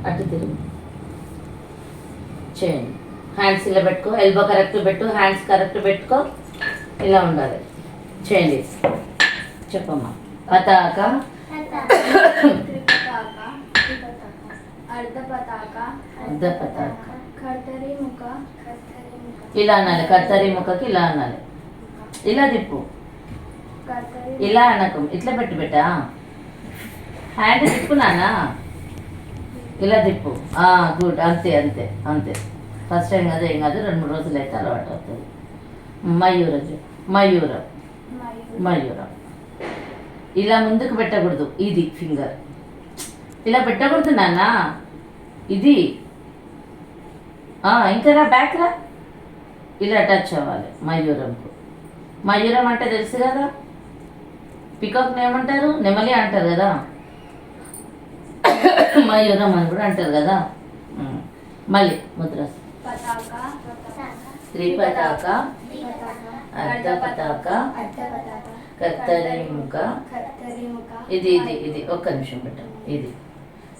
అటు తిరుగు చేయండి. హ్యాండ్స్ ఇలా పెట్టుకో, ఎల్బో కరెక్ట్ పెట్టు, హ్యాండ్స్ కరెక్ట్ పెట్టుకో. ఇలా ఉండాలి. చేయండి. చెప్పమ్మా. పతాక, అర్ధ పతాక, ఇలా అనాలి. కర్తరి ముఖకి ఇలా అనాలి. ఇలా తిప్పు. ఇలా అనకు, ఇట్లా పెట్టి పెట్టా. హ్యాండ్ తిప్పునానా, ఇలా తిప్పు. గుడ్. అంతే అంతే అంతే. ఫస్ట్ టైం కదా, ఏం కాదు, 2-3 రోజులు అయితే అలవాటు అవుతుంది. మయూరం. మయూరం. ఇలా ముందుకు పెట్టకూడదు, ఇది ఫింగర్ ఇలా పెట్టకూడదు నాన్న, ఇది. ఇంకా రా, బ్యాక్ రా. ఇలా టచ్ అవ్వాలి మయూరంకు. మయూరం అంటే తెలుసు కదా, పికాక్ని ఏమంటారు, నెమలి అంటారు కదా, మయూరం అని కూడా అంటారు కదా. మళ్ళీ ముద్ర. త్రిపతాక, అర్ధ పతాక, కత్తరి ముఖ. ఇది ఇది ఇది ఒక్క నిమిషం పెట్టు. ఇది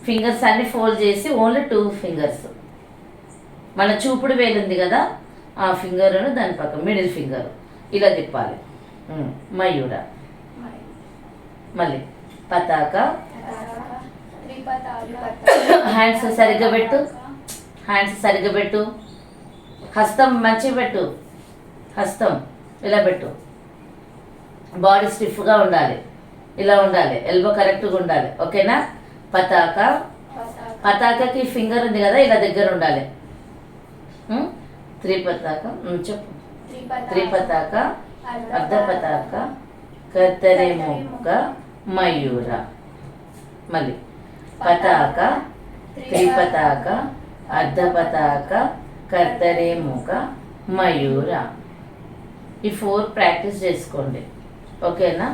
ఫింగర్స్ అన్ని ఫోల్డ్ చేసి ఓన్లీ 2 ఫింగర్స్. మన చూపుడు వేలు ఉంది కదా, ఆ ఫింగర్ దాని పక్క మిడిల్ ఫింగర్ ఇలా తిప్పాలి. మయూర. మళ్ళీ పతాక. హ్యాండ్స్ సరిగ్గా పెట్టు, హ్యాండ్స్ సరిగ్గా పెట్టు. హస్తం మంచిగా పెట్టు, హస్తం ఇలా పెట్టు. బాడీ స్టిఫ్గా ఉండాలి, ఇలా ఉండాలి. ఎల్బో కరెక్ట్గా ఉండాలి. ఓకేనా. పతాక. పతాకకి ఫింగర్ ఉంది కదా, ఇలా దగ్గర ఉండాలి. త్రిపతాక. చెప్పు. త్రిపతాక, అర్ధ పతాక, కత్తరి ముఖ, మయూర. మళ్ళీ పతాక, త్రిపతాక, అర్ధ పతాక, కత్తరి ముఖ, మయూర. ఈ 4 ప్రాక్టీస్ చేసుకోండి. ఓకేనా.